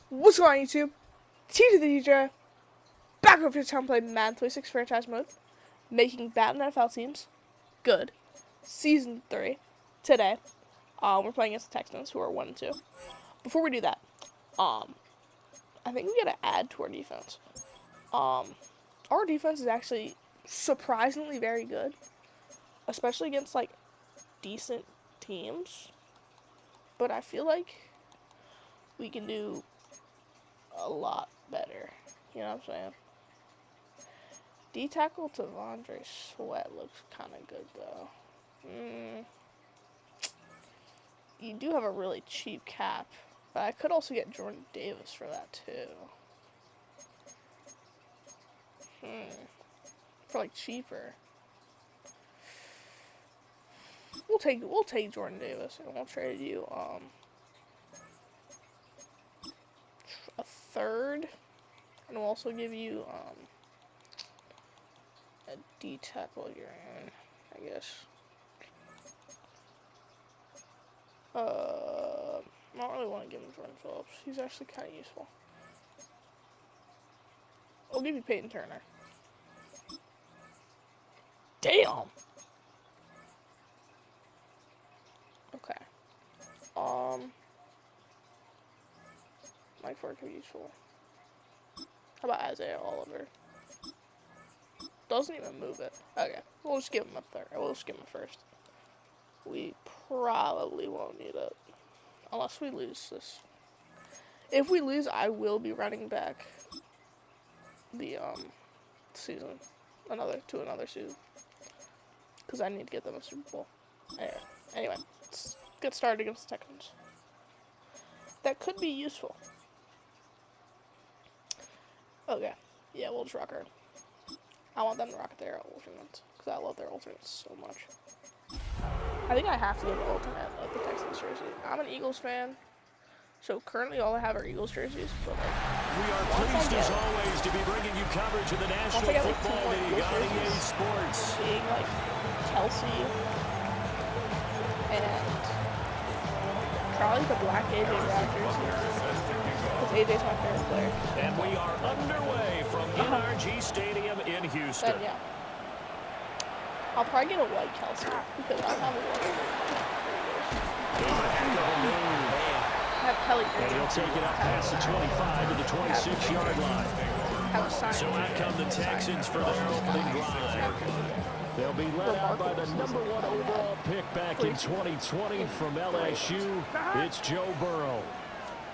What's going on, YouTube? TJ the DJ, back up to town playing Madden 26 franchise mode, making bad NFL teams good. Season 3. Today, we're playing against the Texans, who are 1-2. Before we do that, I think we gotta add to our defense. Our defense is actually surprisingly very good, especially against like decent teams. But I feel like we can do a lot better. You know what I'm saying? D-tackle to Vondre Sweat looks kind of good, though. You do have a really cheap cap, but I could also get Jordan Davis for that, too. For, like, cheaper. We'll take Jordan Davis, and we'll trade you, a third, and we'll also give you, a D-tackle you're in, I guess. I don't really want to give him Jordan Phillips. He's actually kind of useful. I'll give you Peyton Turner. Damn! Okay. Mike Ford could be useful. How about Isaiah Oliver? Doesn't even move it. Okay, we'll just give him a third. We'll just give him a first. We probably won't need it. Unless we lose this. If we lose, I will be running back the, season. Another season. Because I need to get them a Super Bowl. Anyway, let's get started against the Texans. That could be useful. Okay. Yeah, we'll just rock her. I want them to rock their alternates. Because I love their alternates so much. I think I have to get an alternate of the Texans jersey. I'm an Eagles fan. So currently all I have are Eagles jerseys. But like, we are pleased as always to be bringing you coverage of the National Football League on EA Sports. Being like Kelsey and probably the black AJ Brown jersey. Because AJ's my favorite player. And we are underway from NRG Stadium in Houston. Then, yeah. I'll probably get a white Kelsey because I have a white. I have Kelly. And he'll take it up past the 25 to the 26-yard line. So out come the Texans for their opening drive. They'll be led out by the number 1 overall pick back in 2020 from LSU. It's Joe Burrow.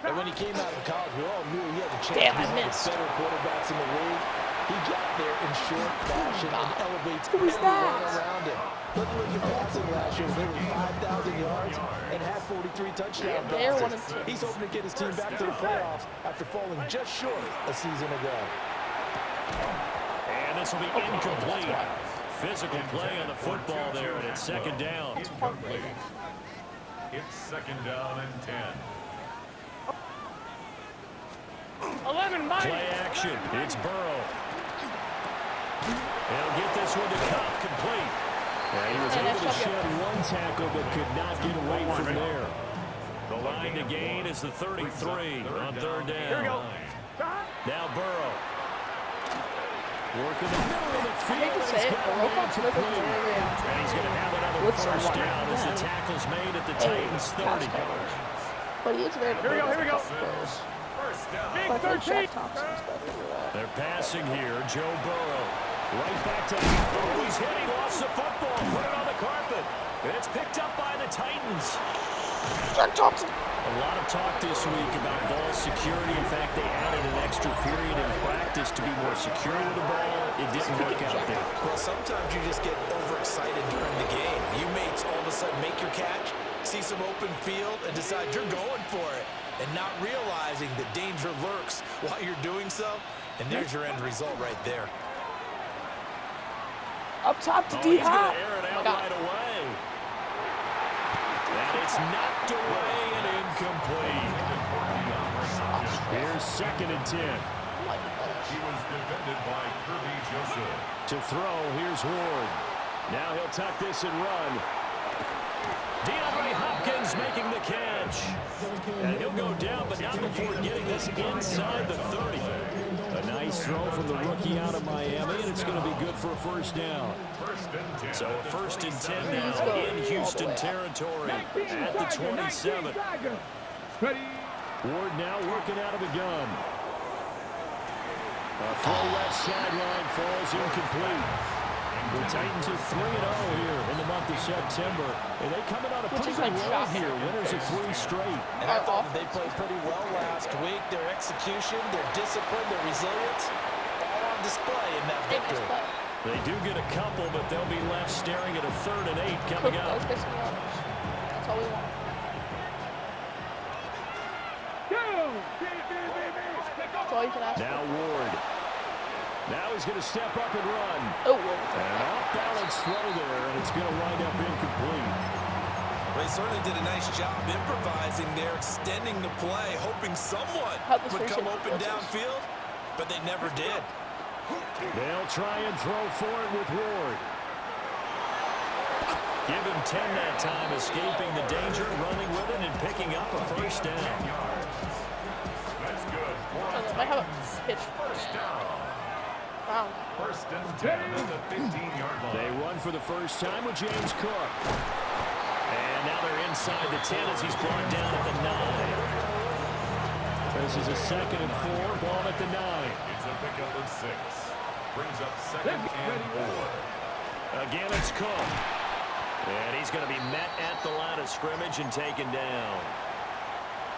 And when he came out of college, we all knew he had a chance to be one of the better quarterbacks in the league. He got there in short fashion and elevates everyone around him. Look at his passing last year, nearly 5,000 yards and had 43 touchdown passes. He's hoping to get his team back to the playoffs after falling just short a season ago. And this will be incomplete. Physical play on the football there, and it's second down. Incomplete. It's second down and 10. 11 play action. It's Burrow. He'll get this one to Cobb complete. And he was able to shed one tackle but could not get away from there. The line to gain is the 33 on third down. Here we go. Now Burrow. Working the middle of the field. I hate to say it, but Roquan Smith is very And he's going to have another first down as the tackle's made at the Titans 30. But he is very good. Here we go. First down. Big 13. They're passing here. Joe Burrow. Right back to oh, he's hit. He lost the football. Put it on the carpet. And it's picked up by the Titans. Jack Johnson. A lot of talk this week about ball security. In fact, they added an extra period in practice to be more secure with the ball. It didn't work out there. Well, sometimes you just get overexcited during the game. You mates all of a sudden make your catch, see some open field, and decide you're going for it. And not realizing the danger lurks while you're doing so. And there's your end result right there. Up top to D-Hop. He's going to air it out right away. And it's knocked away and incomplete. Here's second and 10. He was defended by Kirby Joseph. To throw, here's Ward. Now he'll tuck this and run. DeAndre Hopkins Evans making the catch. And he'll go down, but not before getting this inside the 30. A nice throw from the rookie out of Miami, and it's going to be good for a first down. So a 1st and 10 now in Houston territory at the 27. Ward now working out of the gun. A throw left sideline falls incomplete. The Titans are 3-0 here in the month of September. And they come in on a pretty good run here. Winners of 3 straight. And I thought they played pretty well last week. Their execution, their discipline, their resilience, all on display in that victory. They do get a couple, but they'll be left staring at a 3rd and 8 coming up. That's all we want. That's all you can ask now Ward. Now he's going to step up and run. Oh, an off-balance throw there, and it's going to wind up incomplete. They certainly did a nice job improvising there, extending the play, hoping someone would come open downfield, but they never did. They'll try and throw for it with Ward. Give him 10 that time, escaping the danger, running with it, and picking up a first down. That's good. I might have a pitch. Wow. 1st and 10 at the 15-yard line. They run for the first time with James Cook. And now they're inside the 10 as he's brought down at the 9. This is a 2nd and 4, ball at the 9. It's a pickup of 6. Brings up 2nd and 4. Again, it's Cook. And he's going to be met at the line of scrimmage and taken down.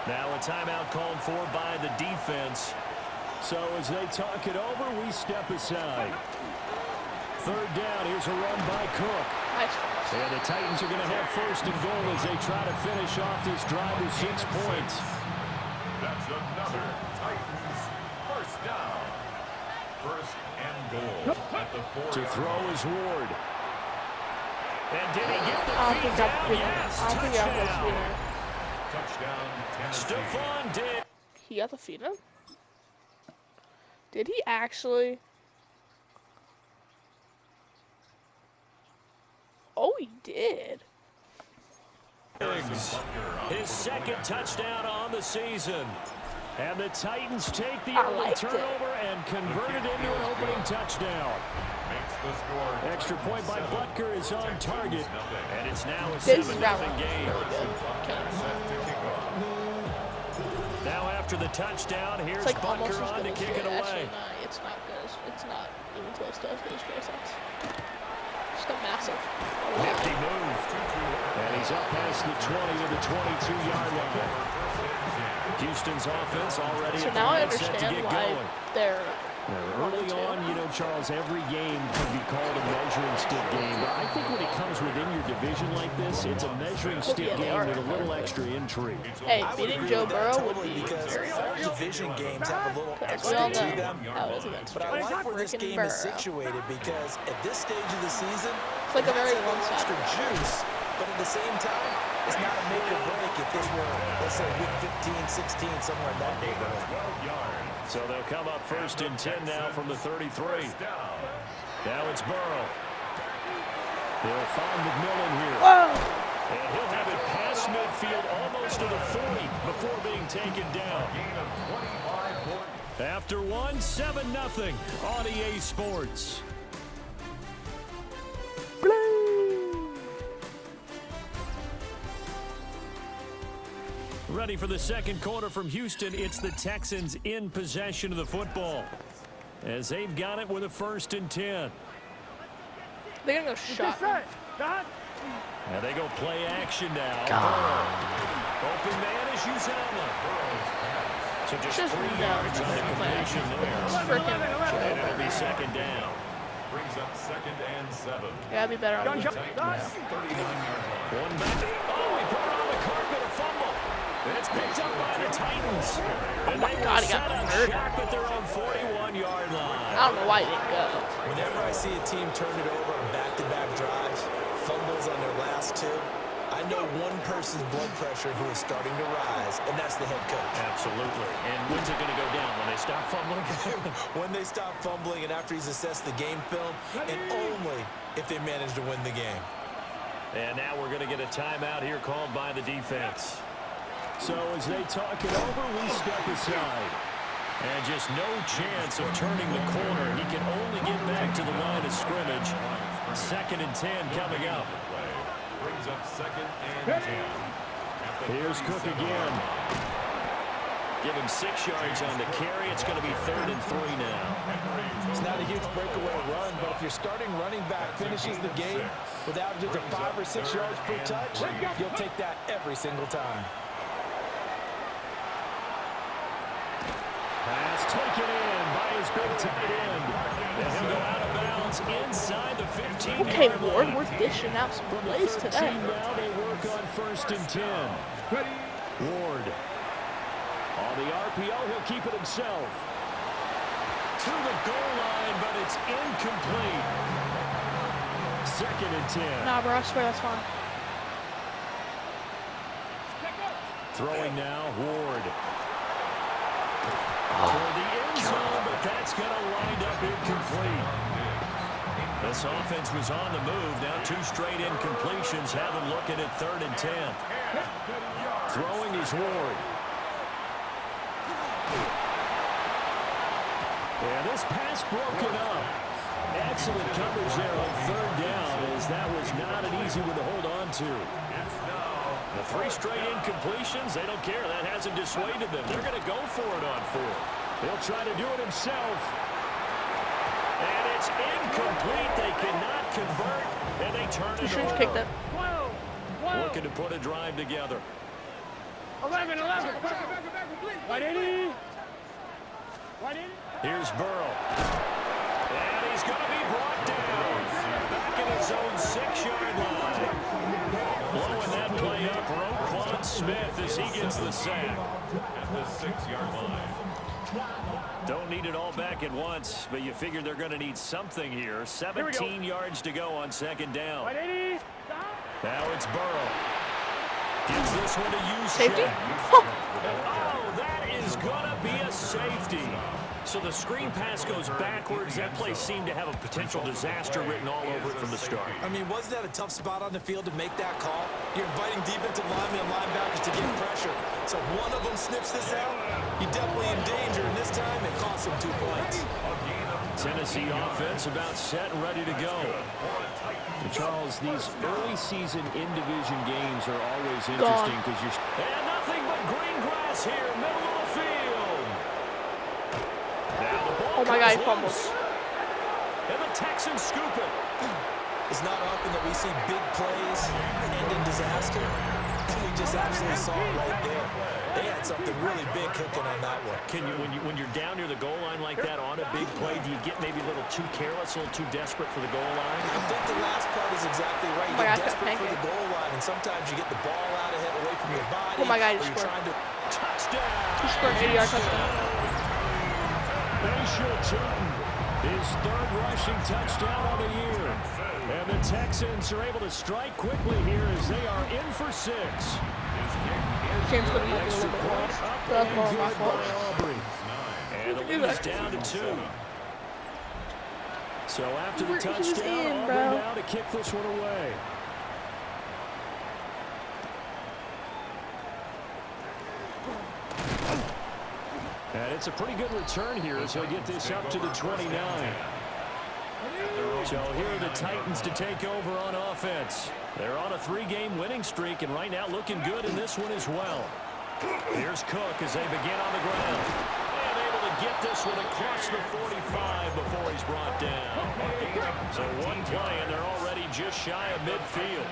Now a timeout called for by the defense. So as they talk it over, we step aside. 3rd down. Here's a run by Cook. And the Titans are going to have 1st and goal as they try to finish off this drive with 6 points. That's another Titans 1st down. 1st and goal at the 4. To throw is Ward. And did he get the feet down? Yes, touchdown. Touchdown, Tennessee. Stephon did. He got the feet in? Did he actually? Oh, he did. His 2nd touchdown on the season. And the Titans take the early turnover and convert it into an opening touchdown. Extra point by Butker is on target. And it's now a 7-0 game. Now after the touchdown, here's like Butker on to kick it away. Actually, no, it's not good. It's not even close to as good as Grayson's. Just a massive. Nifty move. And he's up past the 20 to the 22-yard line. Houston's offense already so at now I the set to understand get why going. they're Early on, you know, Charles, every game can be called a measuring stick game. But I think when it comes within your division like this, it's a measuring stick game with a little extra intrigue. Hey, beating Joe Burrow would be very hard. Division games have a little We extra all to know them. how it is against But I Joe like where this game Burrow. is situated because at this stage of the season, It's like a very extra one-sided juice, but at the same time, it's not a make or break if this were, let's say, week 15, 16, somewhere in that neighborhood. 12 yards. So they'll come up 1st and 10 now from the 33. Now it's Burrow. They'll find McMillan here. Whoa! And he'll have it past midfield almost to the 40 before being taken down. After one, 7-0 on EA Sports. Ready for the 2nd quarter from Houston. It's the Texans in possession of the football as they've got it with a 1st and 10. They're going to go shot. And they go play action now. Open man is Uzama. So just 3 yards on the completion there. And it'll be 2nd down. Brings up 2nd and 7. Gotta be better on the 39 yards. One back. Oh, he put it on the carpet, a fumble. And it's picked up by the Titans. And they God, he set got up hurt. shop at their own 41-yard line. I don't know why he didn't go. Whenever I see a team turn it over on back-to-back drives, fumbles on their last 2, I know one person's blood pressure who is starting to rise, and that's the head coach. Absolutely. And when's it going to go down? When they stop fumbling? When they stop fumbling and after he's assessed the game film, and only if they manage to win the game. And now we're going to get a timeout here called by the defense. So as they talk it over, we step aside. And just no chance of turning the corner. He can only get back to the line of scrimmage. 2nd and 10 coming up. Brings up 2nd and 10. Here's Cook again. Give him 6 yards on the carry. It's going to be 3rd and 3 now. It's not a huge breakaway run, but if your starting running back finishes the game with averages of 5 or 6 yards per touch, you'll take that every single time. Pass taken in by his big tight end. And he'll go out of bounds inside the 15. Okay, Ward, we're dishing out some plays today. Now they work on 1st and 10. Ward. On the RPO, he'll keep it himself. To the goal line, but it's incomplete. 2nd and 10. Nah, bro, I swear that's fine. Throwing now, Ward. For the end zone, but that's going to wind up incomplete. This offense was on the move. Now 2 straight incompletions have him looking at 3rd and 10. Throwing is Ward. And this pass broken up. Excellent coverage there on 3rd down, as that was not an easy one to hold on to. The 3 straight incompletions, they don't care. That hasn't dissuaded them. They're going to go for it on 4th. He'll try to do it himself. And it's incomplete. They cannot convert, and they turn it over. Kicked it. Looking to put a drive together. 11. Here's Burrow. And he's going to be brought down. Back in his own 6-yard line. Blowing that play up, Roquan Smith as he gets the sack. At the 6-yard line. Don't need it all back at once, but you figure they're going to need something here. 17 yards to go on 2nd down. Now it's Burrow. Gives this one to use. Safety? Oh, that is going to be a safety. So the screen pass goes backwards. That play seemed to have a potential disaster written all over it from the start. I mean, wasn't that a tough spot on the field to make that call? You're inviting defensive linemen and linebackers to get pressure. So if one of them snips this out, you're definitely in danger. And this time, it costs them 2 points. Tennessee offense about set and ready to go. Charles, these early season in-division games are always interesting because you're... And nothing but green grass here, middle of the field. Now the ball Oh my God, he comes fumbled. loose. And the Texans scoop it. It's not often that we see big plays end in disaster. And we just absolutely saw it right there. They had something really big cooking on that one. Can you, when you're down near the goal line like that on a big play, do you get maybe a little too careless, a little too desperate for the goal line? I think the last part is exactly right. You get desperate for the goal line, and sometimes you get the ball out ahead away from your body. Oh my God, he or you're scored. trying to... Touchdown! He scored an 80-yard touchdown. Bashir Tootin, his 3rd rushing touchdown of the year. And the Texans are able to strike quickly here as they are in for 6. James could have Extra a little bit point worse. up That's and more my good fault. by Aubrey. And the lead is down to 2. So after the touchdown, Aubrey now to kick this one away. And it's a pretty good return here as he'll get this up to the 29. So here are the Titans to take over on offense. They're on a 3-game winning streak, and right now looking good in this one as well. Here's Cook as they begin on the ground. And able to get this one across the 45 before he's brought down. So one play, and they're already just shy of midfield.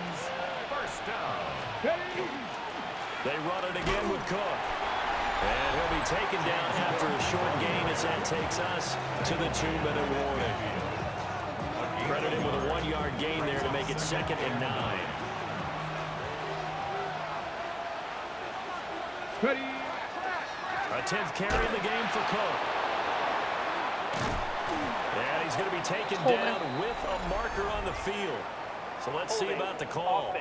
First down. They run it again with Cook. And he'll be taken down after a short gain as that takes us to the 2-minute warning. Credit him with a 1-yard gain there to make it 2nd and 9. A 10th carry in the game for Cook. And he's going to be taken down with a marker on the field. So let's see about the call.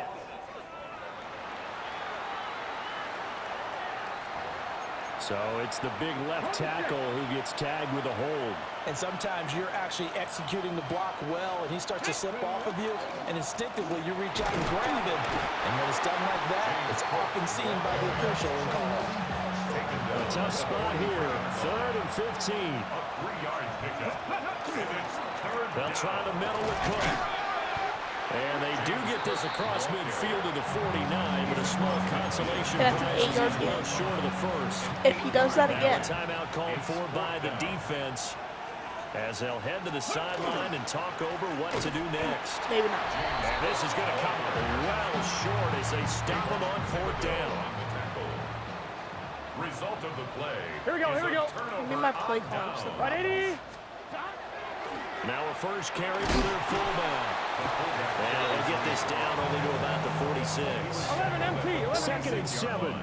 So it's the big left tackle who gets tagged with a hold. And sometimes you're actually executing the block well, and he starts to slip off of you, and instinctively you reach out and grab him. And when it's done like that, it's often seen by the official and called. A tough spot here. 3rd and 15. A 3-yard pickup. They'll try the middle with Cook. And they do get this across midfield to the 49, but a small consolation That's an prize 8-yard is gain. well short of the first. If he does that Now again. a timeout called for by the defense as they'll head to the sideline and talk over what to do next. Maybe not. And this is going to come up well short as they stop him on 4th down. Result of the play. Here we go, here we go. Give me my play calls. 180. Now a first carry for their fullback. And they'll get this down only to about the 46. 11 MT. 2nd and 7.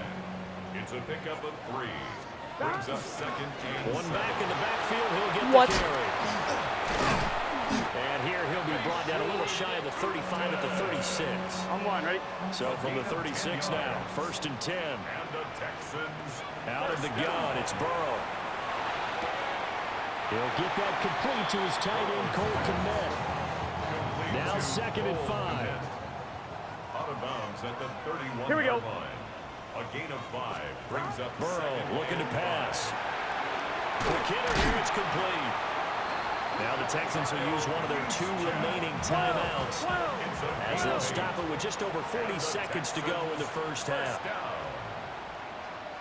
It's a pickup of 3. Brings up 2nd and One 7. back in the backfield, he'll get What? the carry. And here he'll be brought down a little shy of the 35 at the 36. On one, ready? So from the 36 now, 1st and 10. And the Texans Out of the gun, it's Burrow. He'll get that complete to his tight end, Cole Kmet. Now 2nd and 5. out of bounds at the 31 Here we go. line. A gain of 5 brings up Burrow 2nd looking to and pass. Quick hitter here, it's complete. Now the Texans will use one of their 2 remaining timeouts as they'll stop it with just over 40 seconds to go in the first half. down.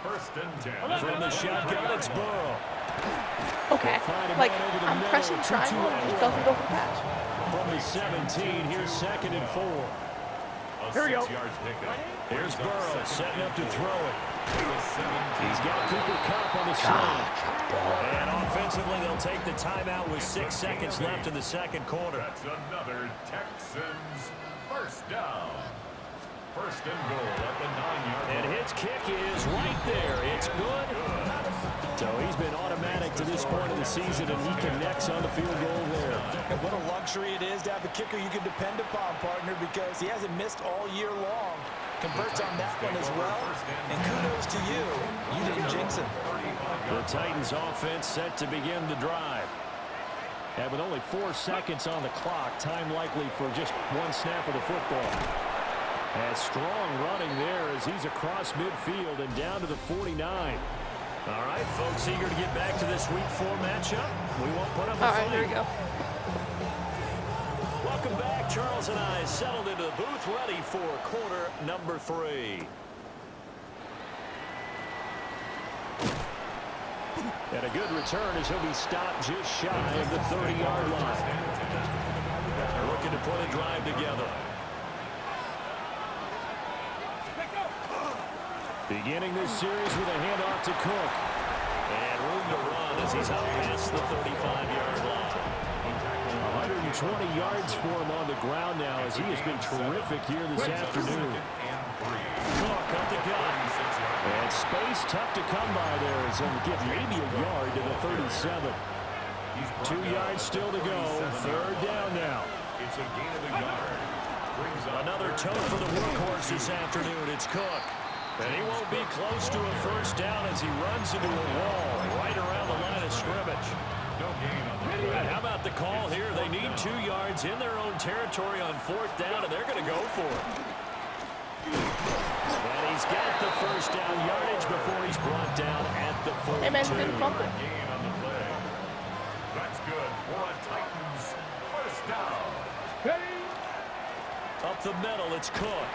1st and 10. From the shotgun, it's Burrow. Okay. Like, I'm pressing triangle and it just doesn't go for the pass. From the 17, here's 2nd and 4. A Here we go. 6-yard pickup. Here's Burrow setting up to throw it. To the 17. He's got Cooper Kupp on the swing. And offensively, they'll take the timeout with 6 seconds left in the second quarter. That's another Texans first down. 1st and goal at the 9-yard And line. his kick is right there. It's good. So he's been automatic to this point of the season, and he connects on the field goal there. And what a luxury it is to have a kicker you can depend upon, partner, because he hasn't missed all year long. Converts on that one as well. And kudos to you. You didn't jinx it. The Titans offense set to begin the drive. And with only 4 seconds on the clock, time likely for just 1 snap of the football. And strong running there as he's across midfield and down to the 49. All right, folks, eager to get back to this Week 4 matchup. We won't put up a All fight. right, here we go. Welcome back. Charles and I settled into the booth, ready for quarter number 3. And a good return as he'll be stopped just shy of the 30-yard line. They're looking to put a drive together. Beginning this series with a handoff to Cook. And room to run as he's out past the 35-yard line. 120 yards for him on the ground now as he has been terrific here this afternoon. Cook up the gun. And space tough to come by there as he'll get maybe a yard to the 37. 2 yards still to go. 3rd down now. It's a gain of a yard. Another toe for the workhorse this afternoon. It's Cook. And he won't be close to a first down as he runs into a wall right around the line of scrimmage. No gain on the play. And how about the call here? They need 2 yards in their own territory on 4th down, and they're going to go for it. And he's got the first down yardage before he's brought down at the 42. Hey, man, didn't bump it. Gain on the play. That's good for a Titans first down. Up the middle, it's Cook.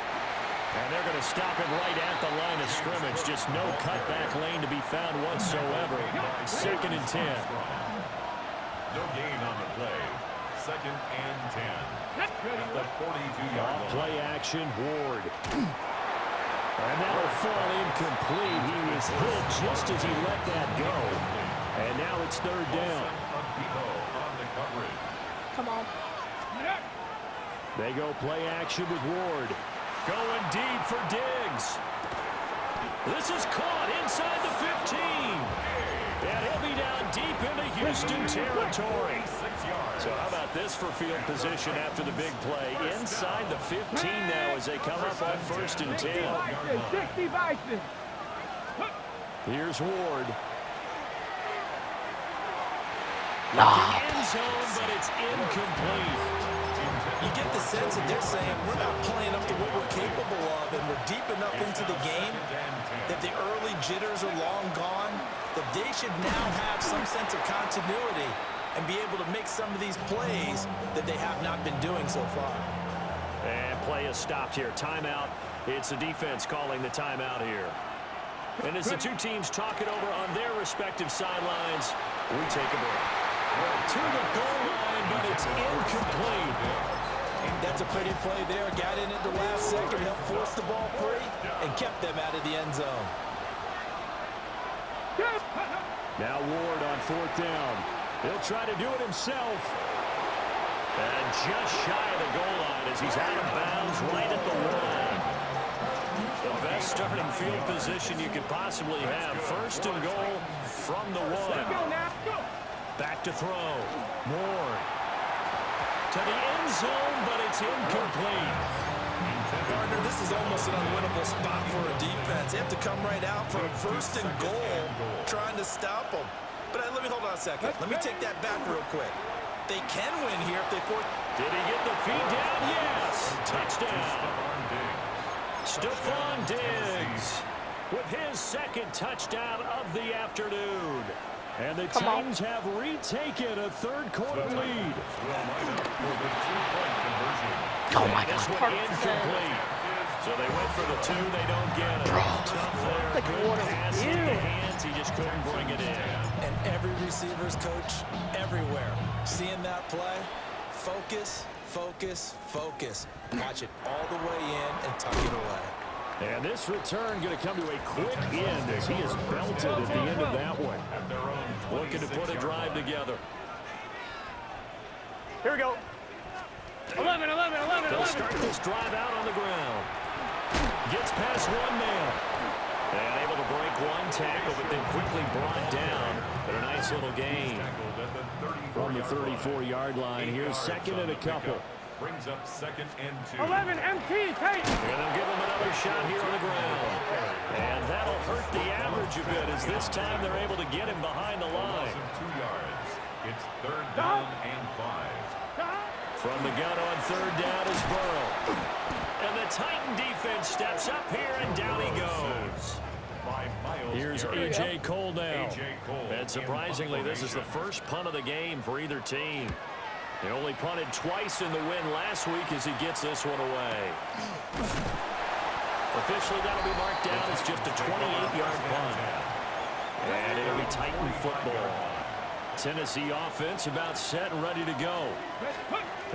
And they're going to stop him right at the line of scrimmage. Just no cutback lane to be found whatsoever. 2nd and 10. No gain on the play. 2nd and 10. At the 42-yard line. Play action, Ward. And that'll fall incomplete. He was hit just as he let that go. And now it's 3rd down. On the coverage. Come on. They go play action with Ward. Going deep for Diggs. This is caught inside the 15. And he'll be down deep into Houston territory. So how about this for field position after the big play? Inside the 15 now as they come up on 1st and 10. Here's Ward. No. End zone, but it's incomplete. You get the sense that they're saying we're not playing up to what we're capable of, and we're deep enough into the game that the early jitters are long gone, that they should now have some sense of continuity and be able to make some of these plays that they have not been doing so far. And play is stopped here. Timeout. It's the defense calling the timeout here. And as the two teams talk it over on their respective sidelines, we take a break. To the goal line, but it's incomplete. That's a pretty play there. Got in at the last second, helped force the ball free, and kept them out of the end zone. Now Ward on 4th down. He'll try to do it himself. And just shy of the goal line as he's out of bounds right at the 1. The best starting field position you could possibly have. 1st and goal from the 1. Back to throw. Ward. To the end zone, but it's incomplete. Gardner, this is almost an unwinnable spot for a defense. They have to come right out for a 1st and goal, trying to stop them. But let me hold on a second. Let me take that back real quick. They can win here if they force. Did he get the feed down? Yes. Touchdown. Stephon Diggs with his 2nd touchdown of the afternoon. And the Titans have retaken a 3rd quarter lead. Oh my This God. one incomplete. So they went for the 2. They don't get it. Tough there. Like Good water. pass in the hands. He just couldn't bring it in. And every receiver's coach everywhere. Seeing that play, focus, focus, focus. Watch it all the way in and tuck it away. And this return going to come to a quick end as he is belted at the end of that one. Looking to put a drive together. Here we go. 11. They'll start this drive out on the ground. Gets past one man. And able to break one tackle, but then quickly brought down. But a nice little gain. From the 34-yard line. Here's 2nd and a couple. Brings up 2nd and 2. 11, empty, tight. And they'll give him another shot here on the ground. And that'll hurt the average a bit as this time they're able to get him behind the line. 2 yards. It's 3rd down and 5. From the gun on 3rd down is Burrow. And the Titan defense steps up here, and down he goes. Here's A.J. Cole now. And surprisingly, this is the first punt of the game for either team. They only punted twice in the win last week as he gets this one away. Officially, that'll be marked down as just a 28-yard punt. And it'll be Titan football. Tennessee offense about set and ready to go.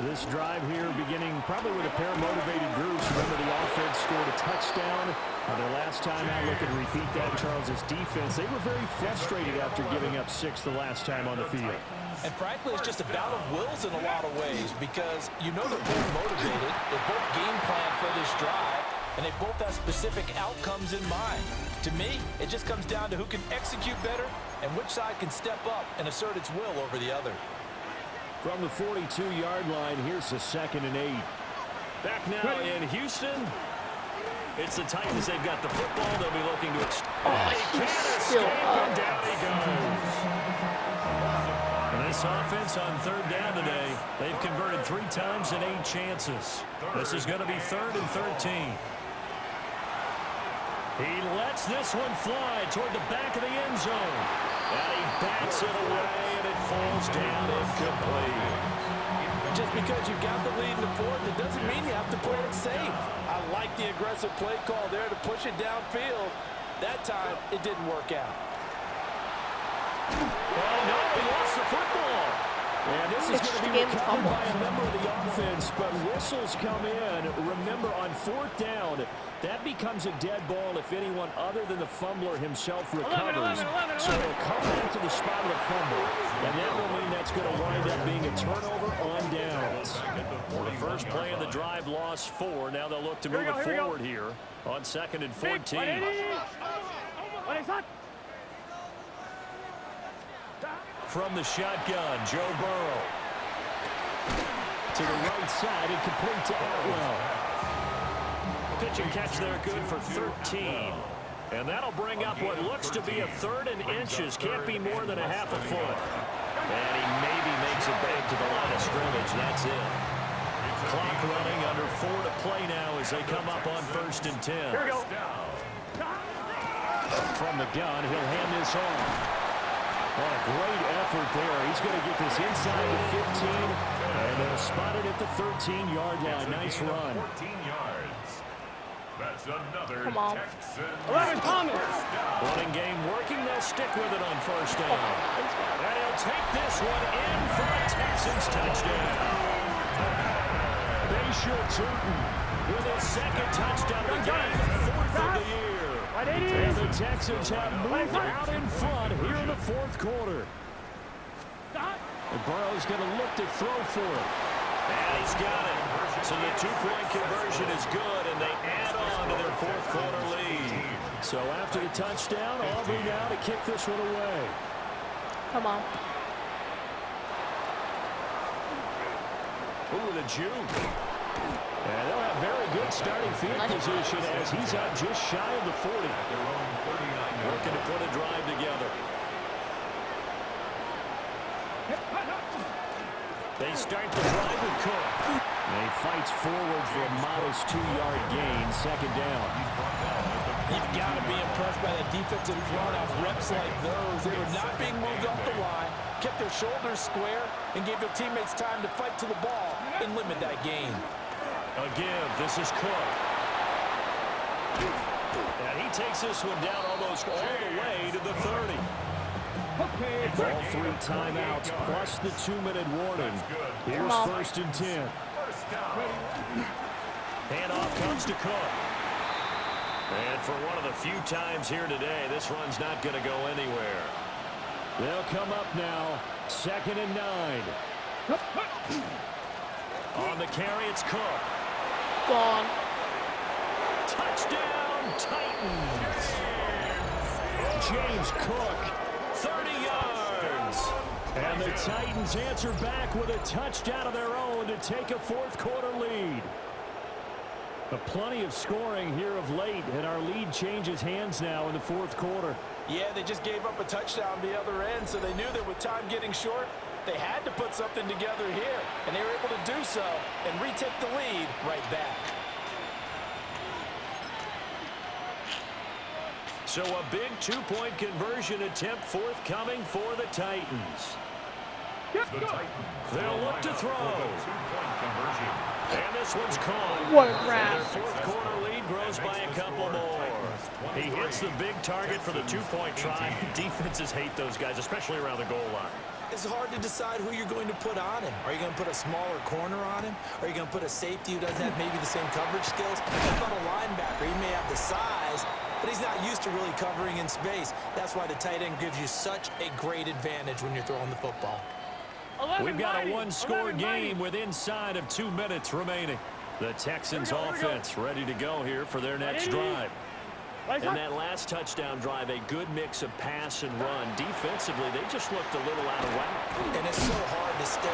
This drive here beginning probably with a pair of motivated groups. Remember, the offense scored a touchdown. Their last time out, look and repeat that, Charles's defense. They were very frustrated after giving up 6 the last time on the field. And frankly, it's just a bout of wills in a lot of ways because you know they're both motivated. They both game plan for this drive, and they both have specific outcomes in mind. To me, it just comes down to who can execute better and which side can step up and assert its will over the other. From the 42-yard line, here's the 2nd and 8. Back now in Houston. It's the Titans. They've got the football. They'll be looking to extend. He can't escape, and down he goes. And this offense on 3rd down today, they've converted 3 times in 8 chances. This is going to be 3rd and 13. He lets this one fly toward the back of the end zone. And he bats it away, and it falls down incomplete. Just because you've got the lead in the 4th, it doesn't mean you have to play it safe. I like the aggressive play call there to push it downfield. That time, it didn't work out. Oh, no, he lost the football. And this is going to be recovered by a member of the offense, but whistles come in. Remember, on 4th down, that becomes a dead ball if anyone other than the fumbler himself recovers. So it'll come back to the spot of the fumble, and that will mean that's going to wind up being a turnover on downs. Well, the first play of the drive lost 4. Now they'll look to move it forward here on 2nd and 14. From the shotgun, Joe Burrow. To the right side and complete to Atwell. Pitch and catch there good for 13. And that'll bring up what looks to be a 3rd and inches. Can't be more than a half a foot. And he maybe makes it back to the line of scrimmage. That's it. Clock running, under 4 to play now as they come up on 1st and 10. Here we go. From the gun, he'll hand this off. What a great effort there. He's going to get this inside the 15, and they'll spot it at the 13-yard line. Nice run. 14 yards. That's another Come on. Texan 11, Thomas. Running game working. They'll stick with it on 1st down. And he'll take this one in for a Texans touchdown. Bayshore Turton with his 2nd touchdown of the game, 4th of the year. And the Texans have moved out in front here in the 4th quarter. And Burrow's going to look to throw for it. And he's got it. So the 2-point conversion is good, and they add on to their 4th quarter lead. So after the touchdown, Aubrey now to kick this one away. Come on. Ooh, the juke. And they'll have very good starting field position as he's out just shy of the 40. Working to put a drive together. They start the drive with Cook. And he fights forward for a modest 2-yard gain, 2nd down. You've got to be impressed by the defensive front on reps like those. They were not being moved off the line, kept their shoulders square, and gave their teammates time to fight to the ball and limit that gain. A give. This is Cook. And he takes this one down almost all the way to the 30. All 3 timeouts plus the 2-minute warning. Here's 1st and 10. Handoff comes to Cook. And for one of the few times here today, this run's not going to go anywhere. They'll come up now, 2nd and 9. On the carry, it's Cook. Gone. Touchdown, Titans. James Cook, 30 yards. And the Titans answer back with a touchdown of their own to take a 4th quarter lead. Plenty of scoring here of late, and our lead changes hands now in the 4th quarter. Yeah, they just gave up a touchdown the other end, so they knew that with time getting short, they had to put something together here, and they were able to do so and retake the lead right back. So a big 2-point conversion attempt forthcoming for the Titans. They'll look to throw. And this one's caught. What a grab. Their 4th quarter lead grows by a couple more. He hits the big target for the 2-point try. Defenses hate those guys, especially around the goal line. It's hard to decide who you're going to put on him. Are you going to put a smaller corner on him? Are you going to put a safety who doesn't have maybe the same coverage skills? How about a linebacker? He may have the size, but he's not used to really covering in space. That's why the tight end gives you such a great advantage when you're throwing the football. We've got a 1-score game with inside of 2 minutes remaining. The Texans offense ready to go here for their next drive. In that last touchdown drive, a good mix of pass and run. Defensively, they just looked a little out of whack. And it's so hard to stay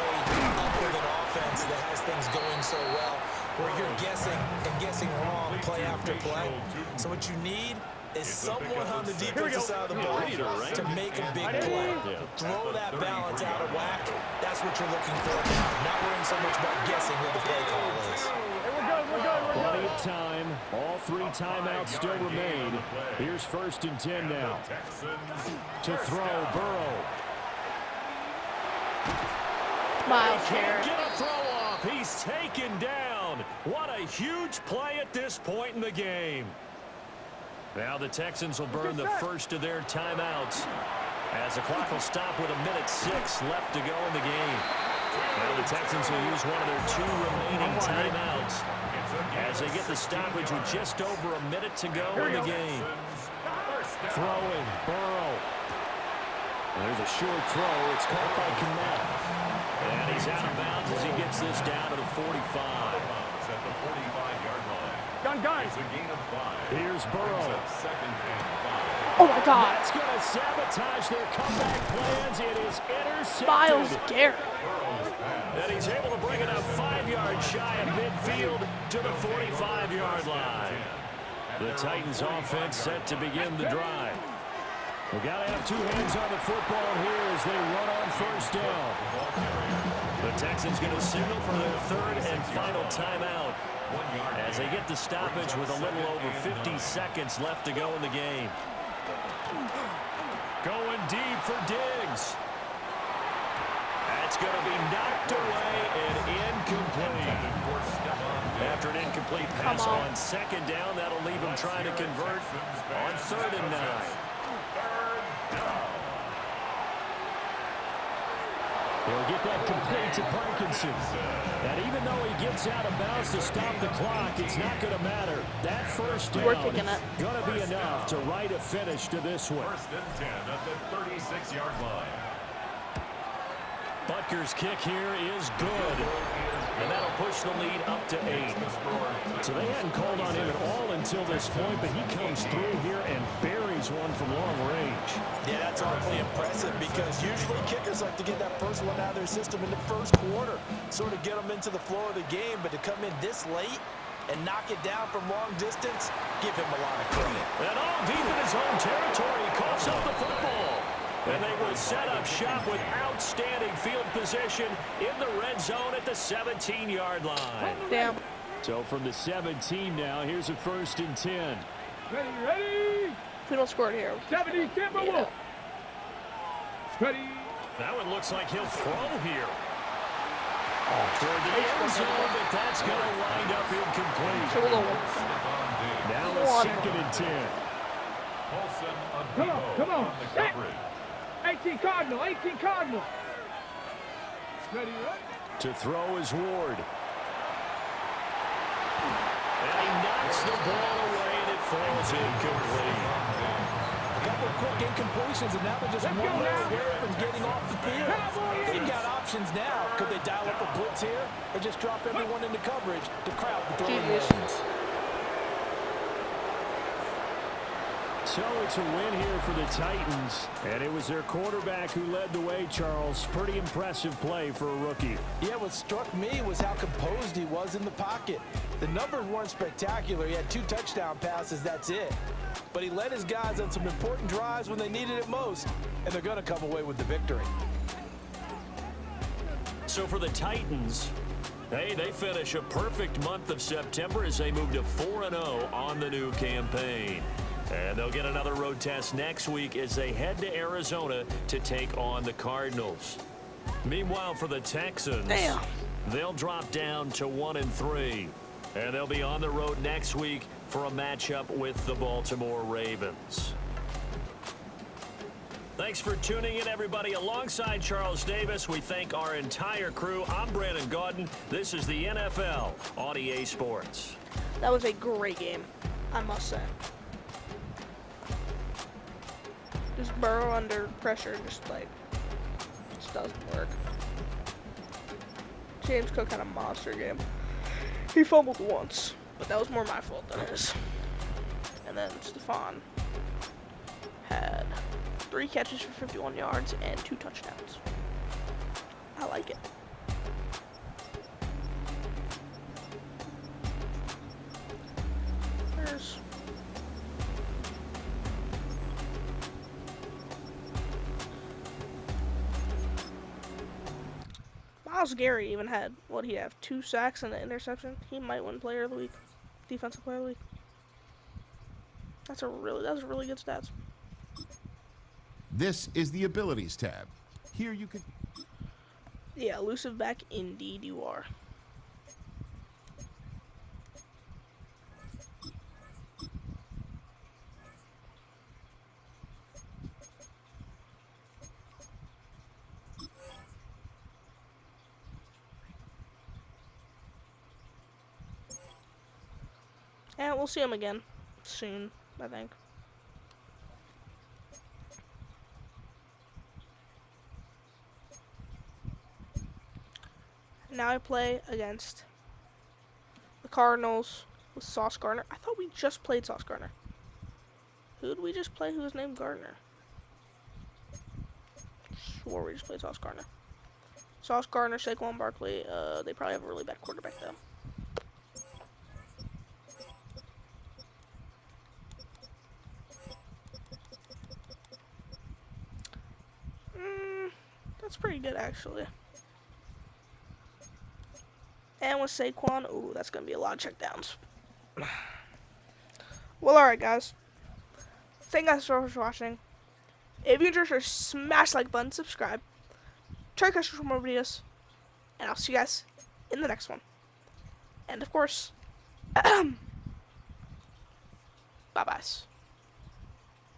up with an offense that has things going so well, where you're guessing and guessing wrong play after play. So what you need is someone on the defensive side of the ball to make a big play. Throw that balance out of whack. That's what you're looking for now. Not worrying so much about guessing what the play call is. Plenty of time. All 3 timeouts still remain. Here's 1st and 10 now. To throw, Burrow. Miles Can't Garrett. get a throw off. He's taken down. What a huge play at this point in the game. Now the Texans will burn the first of their timeouts as the clock will stop with 1:06 left to go in the game. Now the Texans will use one of their 2 remaining timeouts as they get the stoppage with just over a minute to go in the game. Throwing, Burrow. There's a short throw. It's caught by Kmet. And he's out of bounds as he gets this down to the 45. At the 45-yard line. Gun, guys. It's a gain of 5. Here's Burrow. Second and 5. Oh, my God. That's going to sabotage their comeback plans. It is intercepted. Miles Garrett. And he's able to bring it up 5 yards shy of midfield to the 45-yard line. The Titans offense set to begin the drive. We got to have two hands on the football here as they run on first down. The Texans going to signal for their third and final timeout as they get the stoppage with a little over 50 seconds left to go in the game. Going deep for Diggs. That's going to be knocked away and incomplete. After an incomplete pass on second down, that'll leave him trying to convert on 3rd and 9. He'll get that complete to Parkinson. And even though he gets out of bounds to stop the clock, it's not going to matter. That first down is going to be enough to write a finish to this one. 1st and 10 at the 36-yard line. Butker's kick here is good. And that'll push the lead up to 8. So they hadn't called on him at all until this point, but he comes through here and buries one from long range. Yeah, that's awfully impressive because usually kickers like to get that first one out of their system in the first quarter, sort of get them into the flow of the game, but to come in this late and knock it down from long distance, give him a lot of credit. And all deep in his own territory, he coughs up the football. And they will set up shop with outstanding field position in the red zone at the 17-yard line. Damn. So from the 17 now, here's a 1st and 10. Ready. If we don't score it here. 70, Tampa Wolf. Ready. That one looks like he'll throw here. Toward the end zone, but that's going to wind up incomplete. Now a 2nd and 10. Come on. Set. 18 Cardinal. Ready. To throw is Ward. And he knocks the ball away, and it falls incomplete. A couple of quick incompletions, and now they're just one more away from getting off the field. They've got options now. Could they dial up a blitz here or just drop everyone into coverage to crowd the throwing lanes? So it's a win here for the Titans, and it was their quarterback who led the way, Charles. Pretty impressive play for a rookie. Yeah, what struck me was how composed he was in the pocket. The numbers weren't spectacular. He had 2 touchdown passes, that's it. But he led his guys on some important drives when they needed it most, and they're going to come away with the victory. So for the Titans, they finish a perfect month of September as they move to 4-0 on the new campaign. And they'll get another road test next week as they head to Arizona to take on the Cardinals. Meanwhile, for the Texans, they'll drop down to 1-3. And they'll be on the road next week for a matchup with the Baltimore Ravens. Thanks for tuning in, everybody. Alongside Charles Davis, we thank our entire crew. I'm Brandon Gaudin. This is the NFL on EA Sports. That was a great game, I must say. Just Burrow under pressure, just doesn't work. James Cook had a monster game. He fumbled once, but that was more my fault than his. And then Stephon had 3 catches for 51 yards and 2 touchdowns. I like it. There's Myles Garrett even had, what, he have 2 sacks and an interception. He might win Player of the Week, Defensive Player of the Week. That's really good stats. This is the Abilities tab. Here you can... Yeah, elusive back, indeed you are. And we'll see him again soon, I think. Now I play against the Cardinals with Sauce Gardner. I thought we just played Sauce Gardner. Who did we just play who was named Gardner? Swore we just played Sauce Gardner. Sauce Gardner, Saquon Barkley. They probably have a really bad quarterback though. That's pretty good, actually. And with Saquon, ooh, that's going to be a lot of checkdowns. Well, alright, guys. Thank you guys so much for watching. If you enjoyed, smash the like button, subscribe. Try to catch for more videos. And I'll see you guys in the next one. And, of course, bye-byes.